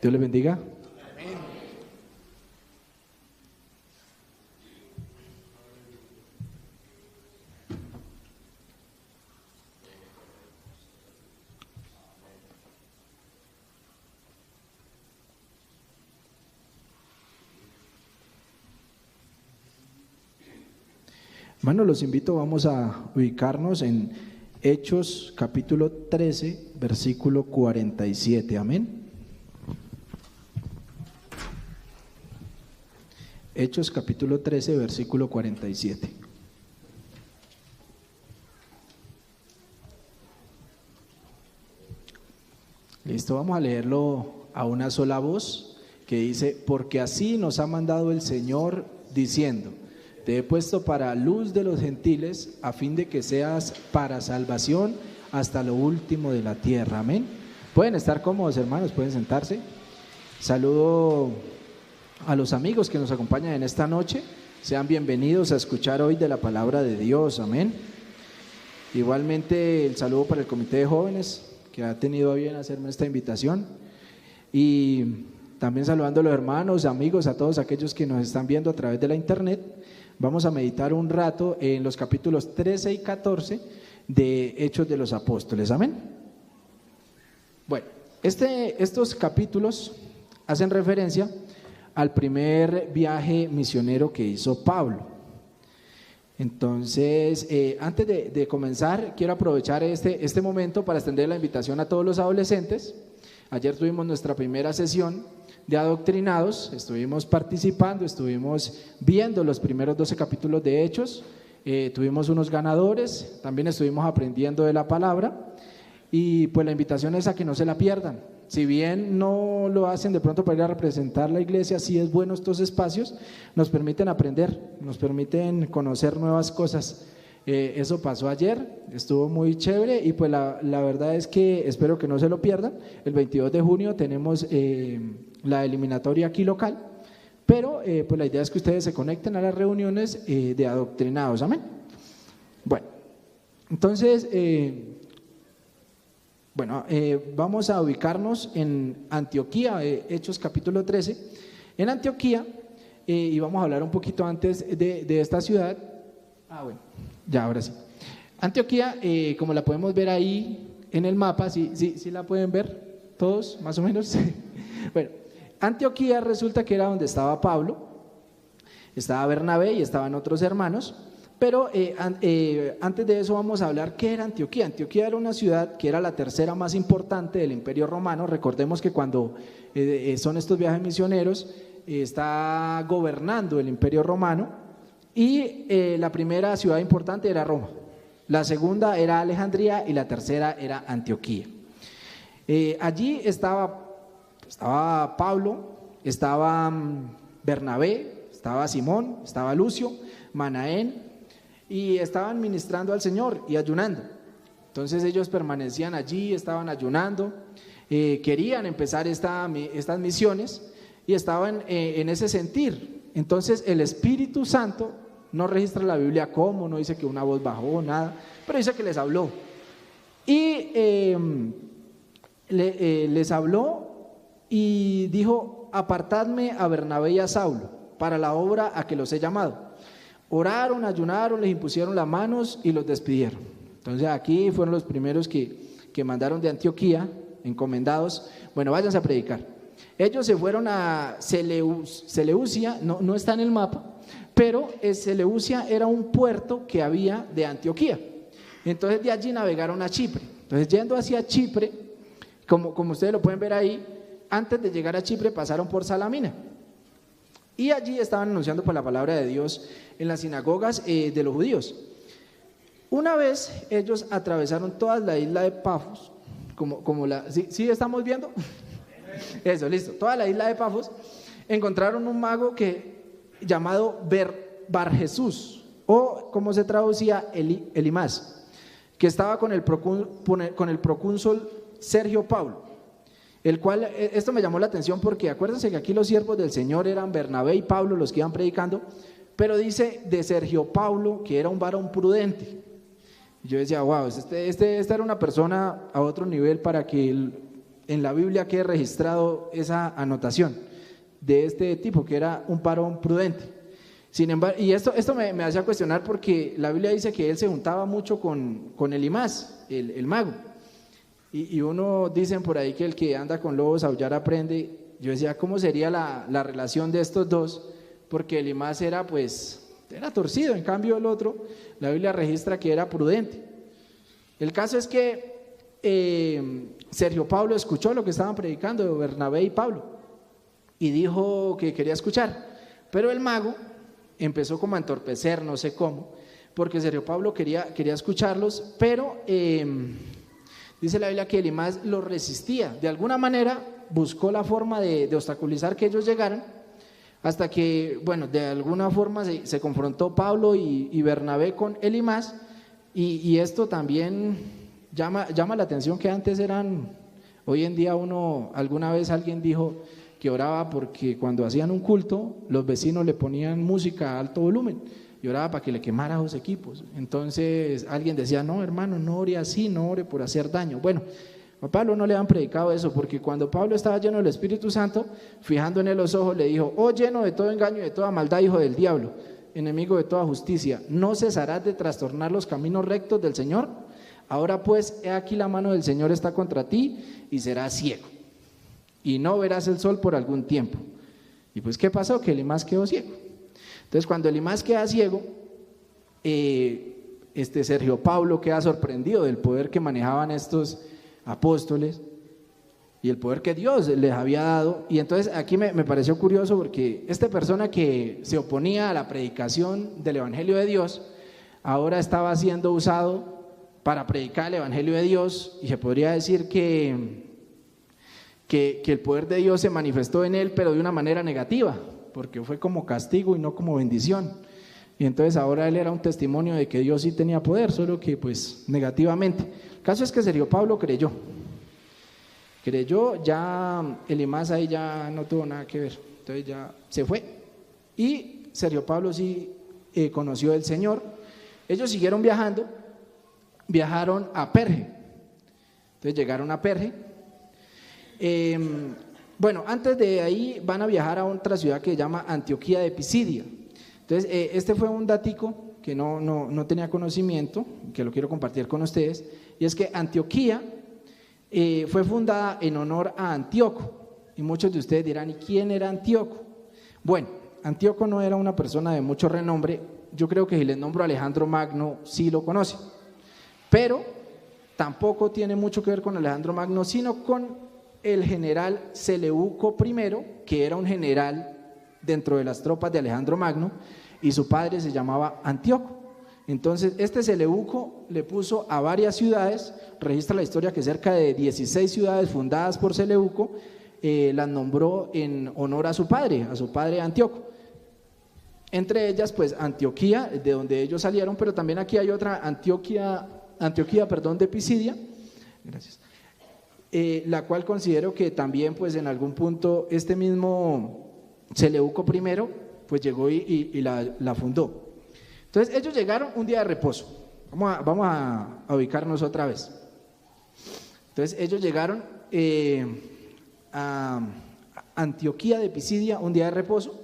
Dios les bendiga. Hermanos, los invito, vamos a ubicarnos en Hechos capítulo 13, versículo 47, amén. Hechos capítulo 13, versículo 47. Listo, vamos a leerlo a una sola voz, que dice: porque así nos ha mandado el Señor, diciendo: te he puesto para luz de los gentiles, a fin de que seas para salvación hasta lo último de la tierra. Amén. Pueden estar cómodos, hermanos, pueden sentarse. Saludo a los amigos que nos acompañan en esta noche. Sean bienvenidos a escuchar hoy de la palabra de Dios. Amén. Igualmente el saludo para el comité de jóvenes que ha tenido a bien hacerme esta invitación. Y también saludando a los hermanos, amigos, a todos aquellos que nos están viendo a través de la internet. Vamos a meditar un rato en los capítulos 13 y 14 de Hechos de los Apóstoles. Amén. Bueno, estos capítulos hacen referencia al primer viaje misionero que hizo Pablo. Entonces, antes de comenzar, quiero aprovechar este momento para extender la invitación a todos los adolescentes. Ayer tuvimos nuestra primera sesión de adoctrinados, estuvimos participando, estuvimos viendo los primeros 12 capítulos de Hechos, tuvimos unos ganadores, también estuvimos aprendiendo de la palabra, y pues la invitación es a que no se la pierdan. Si bien no lo hacen de pronto para ir a representar la iglesia, sí es bueno estos espacios, nos permiten aprender, nos permiten conocer nuevas cosas. Eso pasó ayer, estuvo muy chévere, y pues la verdad es que espero que no se lo pierdan. El 22 de junio tenemos la eliminatoria aquí local, pero pues la idea es que ustedes se conecten a las reuniones de adoctrinados. Amén. Bueno, entonces vamos a ubicarnos en Antioquía, Hechos capítulo 13, en Antioquía, y vamos a hablar un poquito antes de esta ciudad. Bueno, ya, ahora sí. Antioquía, como la podemos ver ahí en el mapa, ¿sí la pueden ver todos, más o menos? Bueno, Antioquía resulta que era donde estaba Pablo, estaba Bernabé y estaban otros hermanos, pero antes de eso vamos a hablar qué era Antioquía. Antioquía era una ciudad que era la tercera más importante del Imperio Romano. Recordemos que cuando son estos viajes misioneros, está gobernando el Imperio Romano. Y la primera ciudad importante era Roma, la segunda era Alejandría y la tercera era Antioquía. Allí estaba Pablo, estaba Bernabé, estaba Simón, estaba Lucio, Manaén, y estaban ministrando al Señor y ayunando. Entonces ellos permanecían allí, estaban ayunando, querían empezar estas misiones y estaban en ese sentir. Entonces el Espíritu Santo, no registra la Biblia cómo, no dice que una voz bajó, nada, pero dice que les habló. Y les habló y dijo: apartadme a Bernabé y a Saulo para la obra a que los he llamado. Oraron, ayunaron, les impusieron las manos y los despidieron. Entonces aquí fueron los primeros que mandaron de Antioquía, encomendados: bueno, váyanse a predicar. Ellos se fueron a Seleucia, no está en el mapa, pero Seleucia era un puerto que había de Antioquía. Entonces de allí navegaron a Chipre. Entonces, yendo hacia Chipre, como ustedes lo pueden ver ahí, antes de llegar a Chipre pasaron por Salamina. Y allí estaban anunciando por la palabra de Dios en las sinagogas de los judíos. Una vez ellos atravesaron toda la isla de Pafos, ¿sí estamos viendo? Eso, listo. Toda la isla de Pafos, encontraron un mago llamado Barjesús, o como se traducía, Elimás, que estaba con el procónsul Sergio Paulo, el cual, esto me llamó la atención porque acuérdense que aquí los siervos del Señor eran Bernabé y Pablo los que iban predicando, pero dice de Sergio Paulo que era un varón prudente. Yo decía, wow, esta era una persona a otro nivel para que en la Biblia quede registrado esa anotación de este tipo, que era un varón prudente. Sin embargo, y esto me hacía cuestionar porque la Biblia dice que él se juntaba mucho con Elimás, el mago. Y uno dicen por ahí que el que anda con lobos aullar aprende. Yo decía, ¿cómo sería la relación de estos dos? Porque Elimás era torcido, en cambio el otro, la Biblia registra que era prudente. El caso es que Sergio Pablo escuchó lo que estaban predicando Bernabé y Pablo y dijo que quería escuchar, pero el mago empezó como a entorpecer, no sé cómo, porque Sergio Pablo quería escucharlos, pero dice la Biblia que Elimás lo resistía, de alguna manera buscó la forma de obstaculizar que ellos llegaran, hasta que, bueno, de alguna forma se confrontó Pablo y Bernabé con Elimás, y esto también llama la atención, que antes hoy en día alguna vez alguien dijo que oraba porque cuando hacían un culto, los vecinos le ponían música a alto volumen, y oraba para que le quemara los equipos. Entonces alguien decía, no hermano, no ore así, no ore por hacer daño. Bueno, a Pablo no le han predicado eso, porque cuando Pablo estaba lleno del Espíritu Santo, fijando en él los ojos, le dijo, oh lleno de todo engaño y de toda maldad, hijo del diablo, enemigo de toda justicia, ¿no cesarás de trastornar los caminos rectos del Señor? Ahora pues, he aquí la mano del Señor está contra ti y serás ciego, y no verás el sol por algún tiempo. Y pues, ¿qué pasó? Que Elimás quedó ciego. Entonces, cuando Elimás queda ciego, Sergio Pablo queda sorprendido del poder que manejaban estos apóstoles y el poder que Dios les había dado. Y entonces aquí me pareció curioso, porque esta persona que se oponía a la predicación del Evangelio de Dios, ahora estaba siendo usado para predicar el Evangelio de Dios, y se podría decir que el poder de Dios se manifestó en él, pero de una manera negativa, porque fue como castigo y no como bendición. Y entonces ahora él era un testimonio de que Dios sí tenía poder, solo que pues negativamente. El caso es que Sergio Pablo creyó, ya Elimás ahí ya no tuvo nada que ver, entonces ya se fue, y Sergio Pablo sí conoció al Señor. Ellos siguieron viajaron a Perge, entonces llegaron a Perge. Bueno, antes de ahí van a viajar a otra ciudad que se llama Antioquía de Pisidia. Entonces este fue un datico que no tenía conocimiento, que lo quiero compartir con ustedes, y es que Antioquía fue fundada en honor a Antíoco, y muchos de ustedes dirán, ¿y quién era Antíoco? Bueno, Antíoco no era una persona de mucho renombre. Yo creo que si les nombro a Alejandro Magno sí lo conocen, pero tampoco tiene mucho que ver con Alejandro Magno, sino con el general Seleuco I, que era un general dentro de las tropas de Alejandro Magno, y su padre se llamaba Antíoco. Entonces este Seleuco le puso a varias ciudades, registra la historia que cerca de 16 ciudades fundadas por Seleuco, las nombró en honor a su padre Antíoco. Entre ellas pues Antioquía, de donde ellos salieron, pero también aquí hay otra Antioquía de Pisidia, gracias, la cual considero que también pues en algún punto este mismo Seleuco I pues llegó y la fundó. Entonces ellos llegaron un día de reposo. Vamos a ubicarnos otra vez. Entonces ellos llegaron a Antioquía de Pisidia un día de reposo.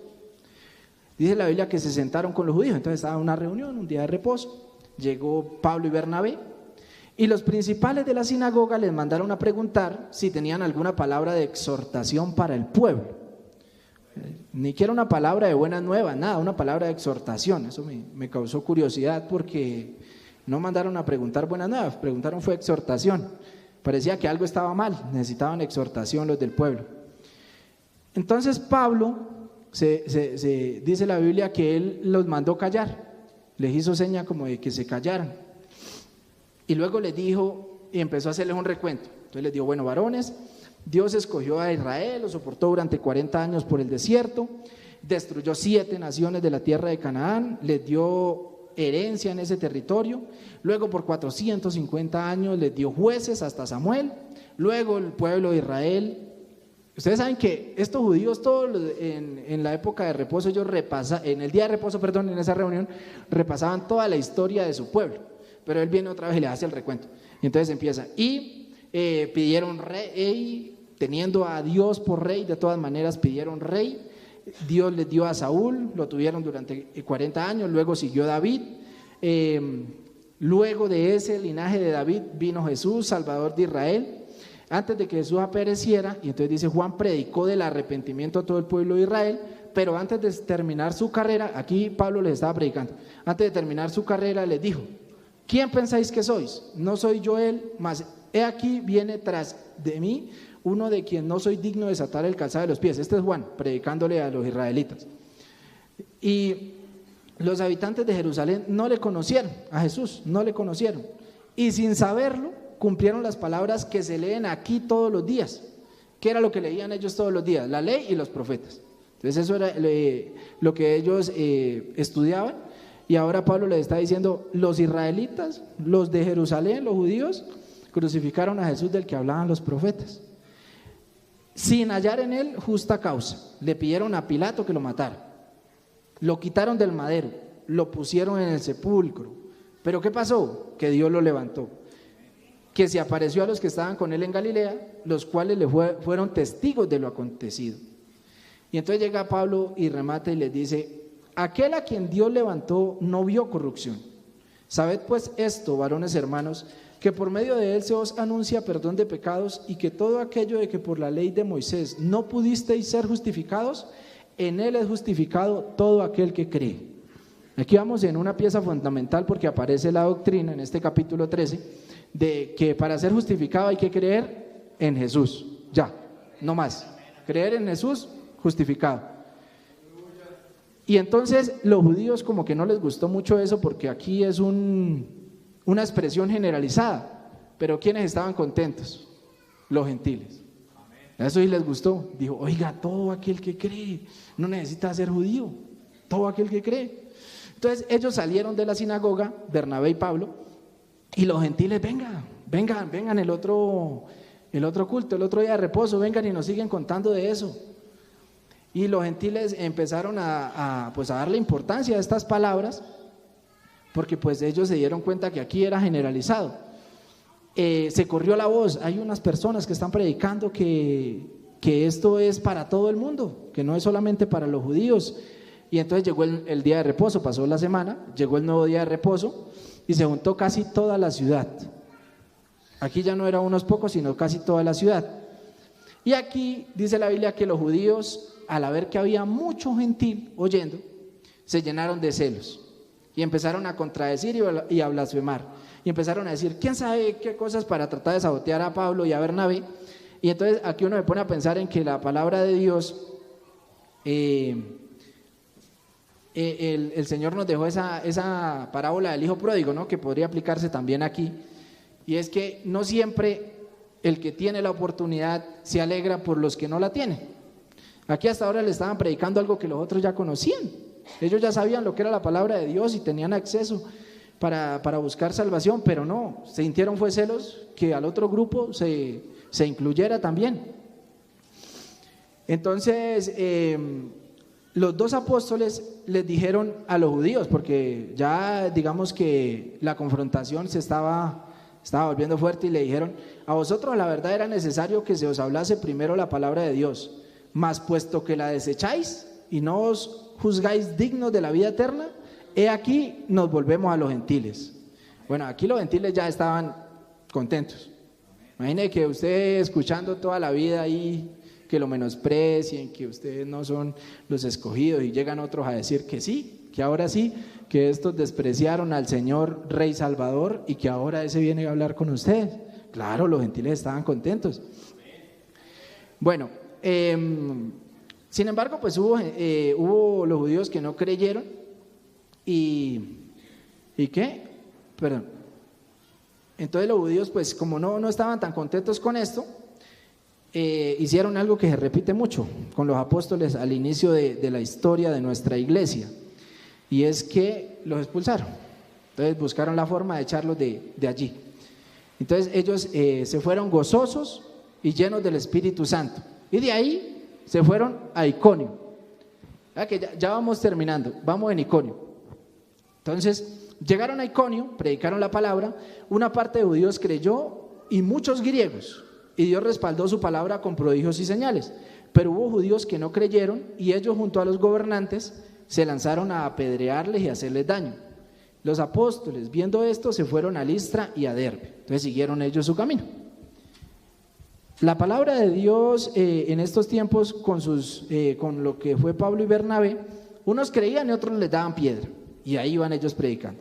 Dice la Biblia que se sentaron con los judíos, entonces estaba una reunión, un día de reposo. Llegó Pablo y Bernabé, y los principales de la sinagoga les mandaron a preguntar si tenían alguna palabra de exhortación para el pueblo. Ni que era una palabra de buenas nuevas, nada, una palabra de exhortación. Eso me causó curiosidad, porque no mandaron a preguntar buenas nuevas, preguntaron fue exhortación. Parecía que algo estaba mal, necesitaban exhortación los del pueblo. Entonces Pablo, dice la Biblia que él los mandó callar, les hizo seña como de que se callaran, y luego les dijo, y empezó a hacerles un recuento. Entonces les dijo, bueno, varones, Dios escogió a Israel, lo soportó durante 40 años por el desierto, destruyó 7 naciones de la tierra de Canaán, les dio herencia en ese territorio, luego por 450 años les dio jueces hasta Samuel, luego el pueblo de Israel. Ustedes saben que estos judíos todos en la época de reposo, ellos en el día de reposo, en esa reunión, repasaban toda la historia de su pueblo, pero él viene otra vez y le hace el recuento. Y entonces empieza, y pidieron rey, teniendo a Dios por rey, de todas maneras pidieron rey. Dios les dio a Saúl, lo tuvieron durante 40 años, luego siguió David. Luego de ese linaje de David vino Jesús, Salvador de Israel. Antes de que Jesús apareciera, y entonces dice, Juan predicó del arrepentimiento a todo el pueblo de Israel, pero antes de terminar su carrera, aquí Pablo les estaba predicando, antes de terminar su carrera les dijo, ¿quién pensáis que sois? No soy yo él, mas he aquí viene tras de mí uno de quien no soy digno de desatar el calzado de los pies. Este es Juan, predicándole a los israelitas. Y los habitantes de Jerusalén no le conocieron a Jesús, no le conocieron. Y sin saberlo, cumplieron las palabras que se leen aquí todos los días. ¿Qué era lo que leían ellos todos los días? La ley y los profetas. Entonces eso era lo que ellos estudiaban. Y ahora Pablo les está diciendo, los israelitas, los de Jerusalén, los judíos, crucificaron a Jesús del que hablaban los profetas, sin hallar en él justa causa. Le pidieron a Pilato que lo matara, lo quitaron del madero, lo pusieron en el sepulcro. ¿Pero qué pasó? Que Dios lo levantó, que se apareció a los que estaban con él en Galilea, los cuales le fueron testigos de lo acontecido. Y entonces llega Pablo y remata y les dice, aquel a quien Dios levantó no vio corrupción. Sabed pues esto, varones hermanos, que por medio de él se os anuncia perdón de pecados, y que todo aquello de que por la ley de Moisés no pudisteis ser justificados, en él es justificado todo aquel que cree. Aquí vamos en una pieza fundamental, porque aparece la doctrina en este capítulo 13 de que para ser justificado hay que creer en Jesús, ya, no más, creer en Jesús, justificado. Y entonces los judíos como que no les gustó mucho eso, porque aquí es una expresión generalizada, pero ¿quiénes estaban contentos? Los gentiles. Eso sí les gustó. Dijo, oiga, todo aquel que cree no necesita ser judío, todo aquel que cree. Entonces ellos salieron de la sinagoga, Bernabé y Pablo, y los gentiles, vengan el otro culto, el otro día de reposo, vengan y nos siguen contando de eso. Y los gentiles empezaron a darle importancia a estas palabras, porque pues ellos se dieron cuenta que aquí era generalizado. Se corrió la voz, hay unas personas que están predicando que esto es para todo el mundo, que no es solamente para los judíos. Y entonces llegó el día de reposo, pasó la semana, llegó el nuevo día de reposo y se juntó casi toda la ciudad. Aquí ya no eran unos pocos, sino casi toda la ciudad. Y aquí dice la Biblia que los judíos, al ver que había mucho gentil oyendo, se llenaron de celos y empezaron a contradecir y a blasfemar. Y empezaron a decir, ¿quién sabe qué cosas para tratar de sabotear a Pablo y a Bernabé? Y entonces aquí uno se pone a pensar en que la palabra de Dios, el Señor nos dejó esa parábola del hijo pródigo, ¿no? Que podría aplicarse también aquí. Y es que no siempre el que tiene la oportunidad se alegra por los que no la tienen. Aquí hasta ahora le estaban predicando algo que los otros ya conocían. Ellos ya sabían lo que era la palabra de Dios y tenían acceso para buscar salvación, pero no, sintieron fue celos que al otro grupo se incluyera también. Entonces, los dos apóstoles les dijeron a los judíos, porque ya digamos que la confrontación se estaba volviendo fuerte, y le dijeron, a vosotros la verdad era necesario que se os hablase primero la palabra de Dios, mas puesto que la desecháis y no os juzgáis dignos de la vida eterna, he aquí nos volvemos a los gentiles. Bueno, aquí los gentiles ya estaban contentos. Imagine que usted escuchando toda la vida ahí que lo menosprecien, que ustedes no son los escogidos, y llegan otros a decir que sí, que ahora sí, que estos despreciaron al Señor Rey Salvador y que ahora ese viene a hablar con ustedes. Claro, los gentiles estaban contentos. Bueno, sin embargo, pues hubo los judíos que no creyeron y ¿qué? Perdón. Entonces los judíos, pues como no estaban tan contentos con esto, hicieron algo que se repite mucho con los apóstoles al inicio de la historia de nuestra iglesia, y es que los expulsaron. Entonces buscaron la forma de echarlos de allí. Entonces ellos se fueron gozosos y llenos del Espíritu Santo, y de ahí se fueron a Iconio. Que ya vamos terminando, vamos en Iconio. Entonces llegaron a Iconio, predicaron la palabra, una parte de judíos creyó y muchos griegos, y Dios respaldó su palabra con prodigios y señales. Pero hubo judíos que no creyeron, y ellos junto a los gobernantes se lanzaron a apedrearles y a hacerles daño. Los apóstoles, viendo esto, se fueron a Listra y a Derbe. Entonces siguieron ellos su camino. La palabra de Dios en estos tiempos con lo que fue Pablo y Bernabé, unos creían y otros les daban piedra, y ahí iban ellos predicando.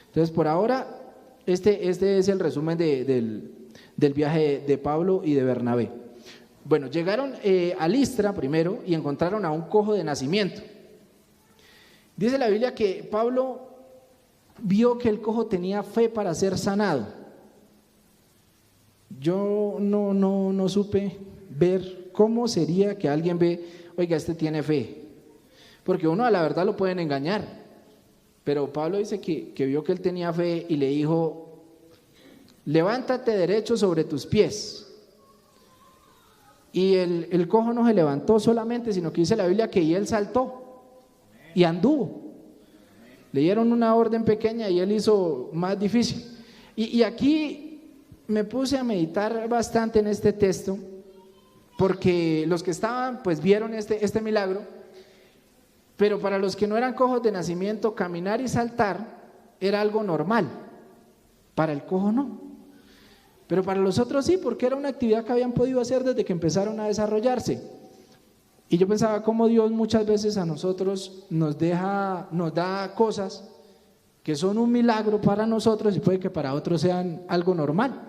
Entonces por ahora este es el resumen del viaje de Pablo y de Bernabé. Bueno, llegaron a Listra primero y encontraron a un cojo de nacimiento. Dice la Biblia que Pablo vio que el cojo tenía fe para ser sanado. Yo no supe ver cómo sería que alguien ve, oiga, este tiene fe, porque uno a la verdad lo pueden engañar, pero Pablo dice que vio que él tenía fe y le dijo, levántate derecho sobre tus pies. Y el cojo no se levantó solamente, sino que dice la Biblia que él saltó y anduvo. Le dieron una orden pequeña y él hizo más difícil. Y aquí me puse a meditar bastante en este texto, porque los que estaban pues vieron este milagro, pero para los que no eran cojos de nacimiento, caminar y saltar era algo normal, para el cojo no. Pero para los otros sí, porque era una actividad que habían podido hacer desde que empezaron a desarrollarse. Y yo pensaba cómo Dios muchas veces a nosotros nos da cosas que son un milagro para nosotros y puede que para otros sean algo normal,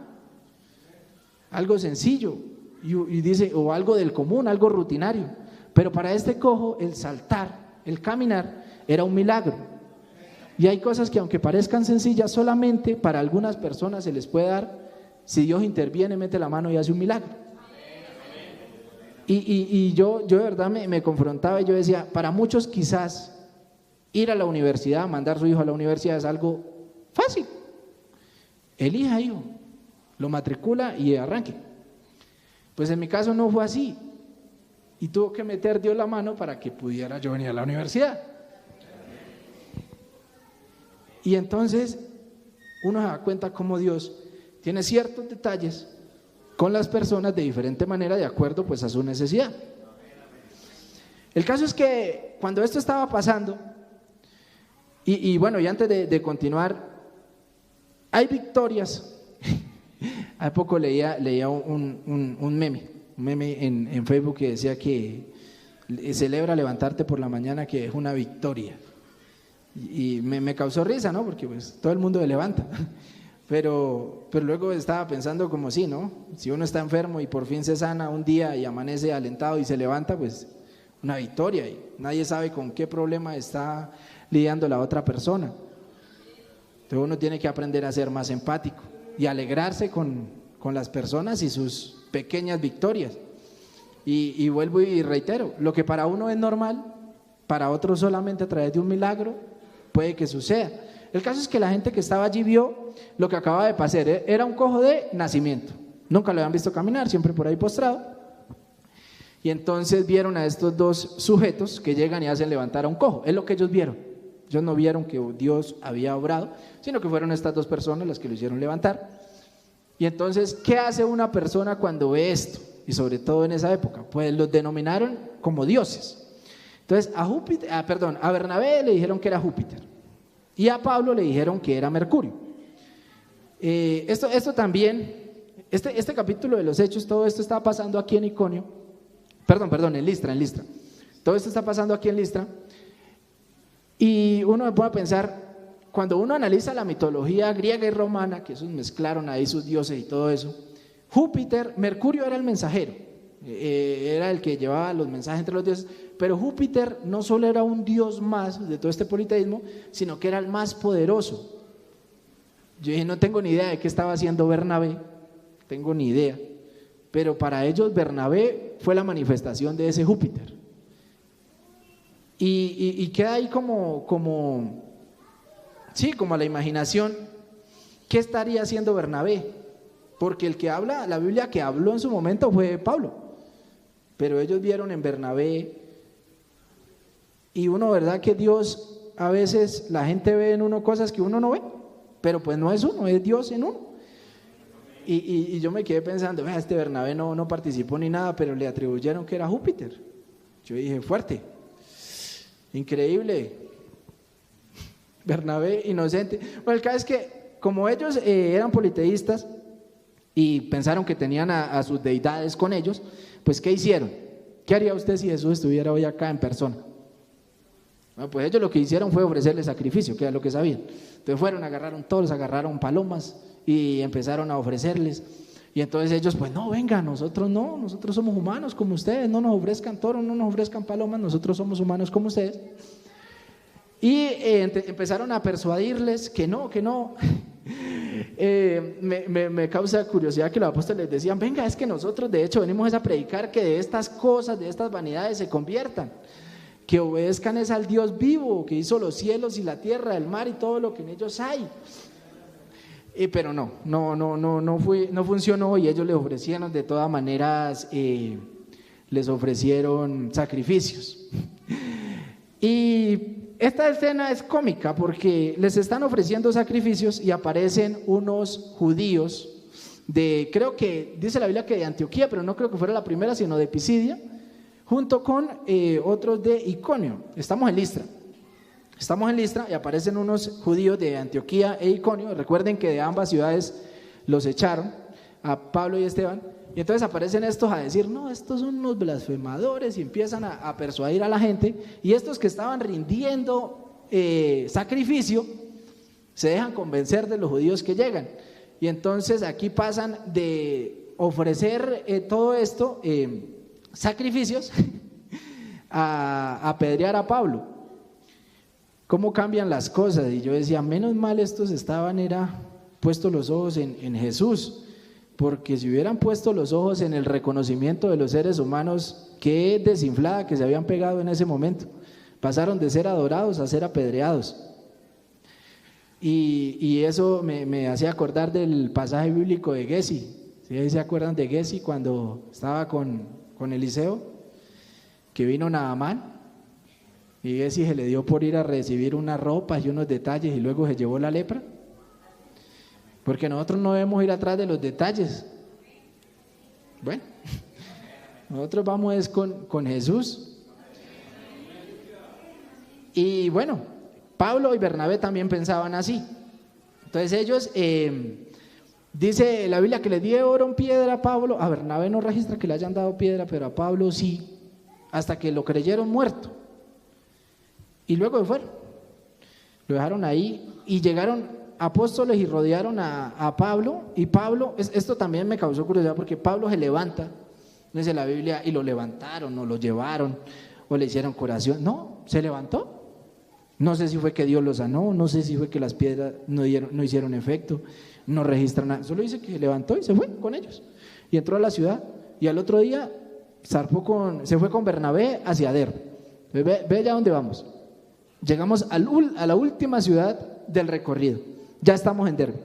algo sencillo, y dice, o algo del común, algo rutinario. Pero para este cojo el saltar, el caminar era un milagro. Y hay cosas que aunque parezcan sencillas, solamente para algunas personas se les puede dar si Dios interviene, mete la mano y hace un milagro. Y yo de verdad me confrontaba y yo decía, para muchos quizás ir a la universidad, mandar a su hijo a la universidad es algo fácil. Elija, hijo, lo matricula y arranque. Pues en mi caso no fue así, y tuvo que meter Dios la mano para que pudiera yo venir a la universidad. Y entonces uno se da cuenta cómo Dios tiene ciertos detalles con las personas de diferente manera, de acuerdo pues a su necesidad. El caso es que cuando esto estaba pasando, y bueno, y antes de continuar, hay victorias. Hace poco leía un meme en Facebook que decía que celebra levantarte por la mañana, que es una victoria. Y me causó risa, ¿no? Porque pues todo el mundo se levanta. Pero luego estaba pensando como sí, ¿no? Si uno está enfermo y por fin se sana un día y amanece alentado y se levanta, pues una victoria, y nadie sabe con qué problema está lidiando la otra persona. Entonces uno tiene que aprender a ser más empático y alegrarse con las personas y sus pequeñas victorias. Y vuelvo y reitero, lo que para uno es normal, para otro solamente a través de un milagro puede que suceda. El caso es que la gente que estaba allí vio lo que acababa de pasar. Era un cojo de nacimiento, nunca lo habían visto caminar, siempre por ahí postrado. Y entonces vieron a estos dos sujetos que llegan y hacen levantar a un cojo. Es lo que ellos vieron. Ellos no vieron que Dios había obrado, sino que fueron estas dos personas las que lo hicieron levantar. Y entonces, ¿qué hace una persona cuando ve esto? Y sobre todo en esa época, pues los denominaron como dioses. Entonces a Bernabé le dijeron que era Júpiter, y a Pablo le dijeron que era Mercurio. Esto también, este capítulo de los Hechos, todo esto está pasando aquí en Iconio, en Listra. Todo esto está pasando aquí en Listra, y uno me pone a pensar, cuando uno analiza la mitología griega y romana, que esos mezclaron ahí sus dioses y todo eso, Mercurio era el mensajero, era el que llevaba los mensajes entre los dioses, pero Júpiter no solo era un dios más de todo este politeísmo, sino que era el más poderoso. Yo dije, no tengo ni idea de qué estaba haciendo Bernabé, tengo ni idea, pero para ellos Bernabé fue la manifestación de ese Júpiter. Y queda ahí como a la imaginación, ¿qué estaría haciendo Bernabé? Porque el que habla, la Biblia que habló en su momento fue Pablo, pero ellos vieron en Bernabé. Y uno, ¿verdad? Que Dios, a veces la gente ve en uno cosas que uno no ve, pero pues no es uno, es Dios en uno. Y yo me quedé pensando, vea, este Bernabé no participó ni nada, pero le atribuyeron que era Júpiter. Yo dije, fuerte, increíble, Bernabé inocente. Bueno, el caso es que como ellos eran politeístas y pensaron que tenían a sus deidades con ellos, pues ¿qué hicieron? ¿Qué haría usted si Jesús estuviera hoy acá en persona? Bueno, pues ellos lo que hicieron fue ofrecerle sacrificio, que era lo que sabían. Entonces fueron, agarraron todos, agarraron palomas y empezaron a ofrecerles. Y entonces ellos, pues no, venga, nosotros no, nosotros somos humanos como ustedes, no nos ofrezcan toros, no nos ofrezcan palomas, nosotros somos humanos como ustedes. Y empezaron a persuadirles que no. Me causa curiosidad que los apóstoles decían, venga, es que nosotros de hecho venimos a predicar que de estas cosas, de estas vanidades se conviertan, que obedezcan es al Dios vivo, que hizo los cielos y la tierra, el mar y todo lo que en ellos hay. Pero no funcionó, y ellos les ofrecieron de todas maneras, les ofrecieron sacrificios. Y esta escena es cómica porque les están ofreciendo sacrificios y aparecen unos judíos creo que dice la Biblia que de Antioquía, pero no creo que fuera la primera, sino de Pisidia, junto con otros de Iconio. Estamos en Listra y aparecen unos judíos de Antioquía e Iconio. Recuerden que de ambas ciudades los echaron, a Pablo y Esteban. Y entonces aparecen estos a decir, no, estos son unos blasfemadores, y empiezan a persuadir a la gente. Y estos que estaban rindiendo sacrificio se dejan convencer de los judíos que llegan. Y entonces aquí pasan de ofrecer todo esto, sacrificios, a apedrear a Pablo. ¿Cómo cambian las cosas? Y yo decía, menos mal estos estaban puestos los ojos en Jesús, porque si hubieran puesto los ojos en el reconocimiento de los seres humanos, qué desinflada que se habían pegado en ese momento. Pasaron de ser adorados a ser apedreados. Y eso me hacía acordar del pasaje bíblico de Gesi. ¿Sí? ¿Se acuerdan de Gesi cuando estaba con Eliseo? Que vino Naamán y Gesi se le dio por ir a recibir unas ropas y unos detalles, y luego se llevó la lepra. Porque nosotros no debemos ir atrás de los detalles. Bueno, nosotros vamos con Jesús. Y bueno, Pablo y Bernabé también pensaban así. Entonces ellos, dice la Biblia que le dieron piedra a Pablo. A Bernabé no registra que le hayan dado piedra, pero a Pablo sí, hasta que lo creyeron muerto. Y luego se fueron, lo dejaron ahí, y llegaron apóstoles y rodearon a Pablo. Y Pablo, esto también me causó curiosidad, porque Pablo se levanta, no dice la Biblia, y lo levantaron o lo llevaron o le hicieron curación. No, se levantó. No sé si fue que Dios lo sanó, no sé si fue que las piedras no hicieron efecto, no registran nada. Solo dice que se levantó y se fue con ellos y entró a la ciudad, y al otro día se fue con Bernabé hacia Derbe. Ve ya dónde vamos. Llegamos a la última ciudad del recorrido. Ya estamos en Derbe.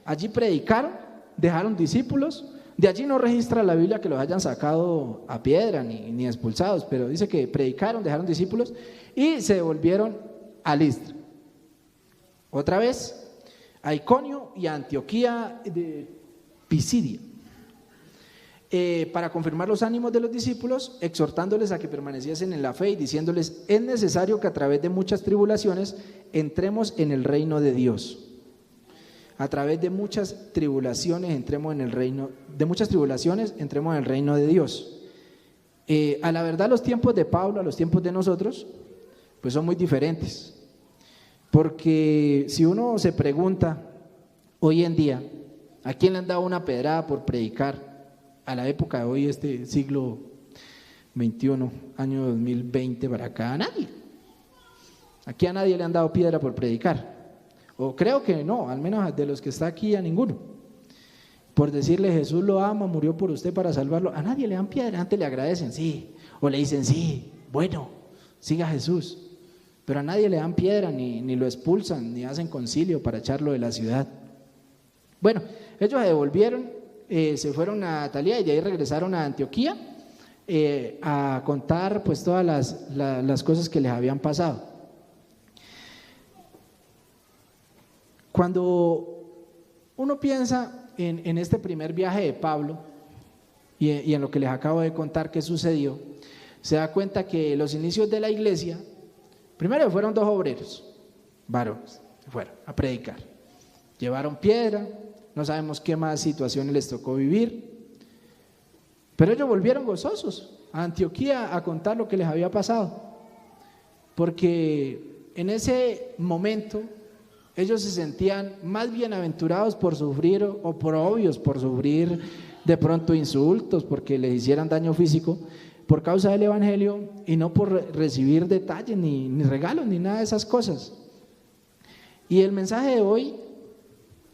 Allí predicaron, dejaron discípulos. De allí no registra la Biblia que los hayan sacado a piedra ni expulsados, pero dice que predicaron, dejaron discípulos y se volvieron a Listra. Otra vez a Iconio y a Antioquía de Pisidia, para confirmar los ánimos de los discípulos, exhortándoles a que permaneciesen en la fe y diciéndoles: es necesario que a través de muchas tribulaciones entremos en el reino de Dios. A través de muchas tribulaciones entremos en el reino de Dios. A la verdad, los tiempos de Pablo a los tiempos de nosotros pues son muy diferentes, porque si uno se pregunta hoy en día ¿a quién le han dado una pedrada por predicar a la época de hoy, este siglo XXI, año 2020 para acá? A nadie. Aquí a nadie le han dado piedra por predicar, o creo que no, al menos de los que está aquí a ninguno. Por decirle Jesús lo ama, murió por usted para salvarlo, a nadie le dan piedra. Antes le agradecen, sí, o le dicen sí, bueno, siga Jesús, pero a nadie le dan piedra, ni lo expulsan, ni hacen concilio para echarlo de la ciudad. Bueno, ellos se devolvieron, se fueron a Atalia y de ahí regresaron a Antioquía a contar pues todas las cosas que les habían pasado. Cuando uno piensa en este primer viaje de Pablo y en lo que les acabo de contar que sucedió, se da cuenta que los inicios de la iglesia, primero fueron 2 obreros, varones, se fueron a predicar. Llevaron piedra, no sabemos qué más situaciones les tocó vivir, pero ellos volvieron gozosos a Antioquía a contar lo que les había pasado, porque en ese momento ellos se sentían más bienaventurados por sufrir o por obvios, por sufrir de pronto insultos, porque les hicieran daño físico por causa del evangelio y no por recibir detalles ni regalos ni nada de esas cosas. Y el mensaje de hoy,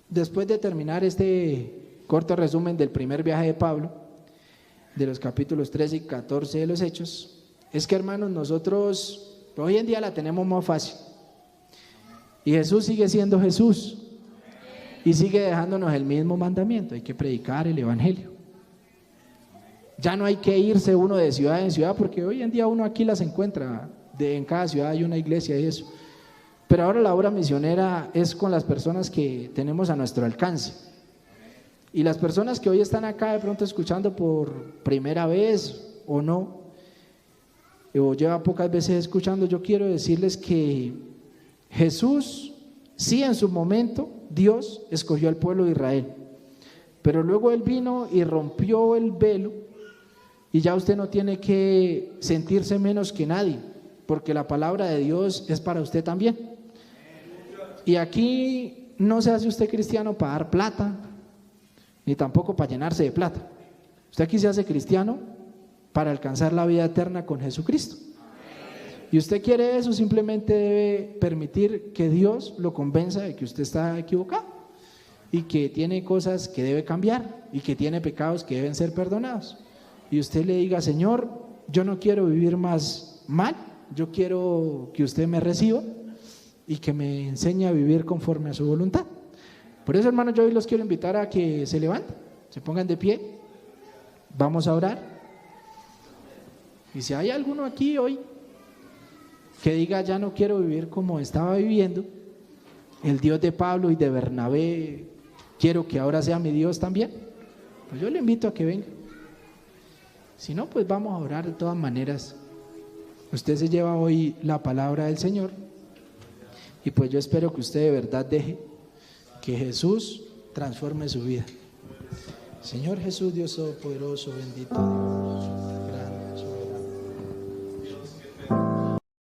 después de terminar este corto resumen del primer viaje de Pablo, de los capítulos 13 y 14 de los Hechos, es que, hermanos, nosotros hoy en día la tenemos más fácil y Jesús sigue siendo Jesús y sigue dejándonos el mismo mandamiento: hay que predicar el evangelio. Ya no hay que irse uno de ciudad en ciudad, porque hoy en día uno aquí las encuentra, en cada ciudad hay una iglesia y eso. Pero ahora la obra misionera es con las personas que tenemos a nuestro alcance. Y las personas que hoy están acá de pronto escuchando por primera vez o no, o lleva pocas veces escuchando, yo quiero decirles que Jesús, sí, en su momento Dios escogió al pueblo de Israel, pero luego Él vino y rompió el velo. Y ya usted no tiene que sentirse menos que nadie, porque la palabra de Dios es para usted también. Y aquí no se hace usted cristiano para dar plata, ni tampoco para llenarse de plata. Usted aquí se hace cristiano para alcanzar la vida eterna con Jesucristo. Y usted quiere eso, simplemente debe permitir que Dios lo convenza de que usted está equivocado y que tiene cosas que debe cambiar y que tiene pecados que deben ser perdonados. Y usted le diga: Señor, yo no quiero vivir más mal, yo quiero que usted me reciba y que me enseñe a vivir conforme a su voluntad. Por eso, hermanos, yo hoy los quiero invitar a que se levanten, se pongan de pie, vamos a orar. Y si hay alguno aquí hoy que diga: ya no quiero vivir como estaba viviendo, el Dios de Pablo y de Bernabé, quiero que ahora sea mi Dios también, pues yo le invito a que venga. Si no, pues vamos a orar de todas maneras. Usted se lleva hoy la palabra del Señor y pues yo espero que usted de verdad deje que Jesús transforme su vida. Señor Jesús, Dios Todopoderoso, bendito Dios.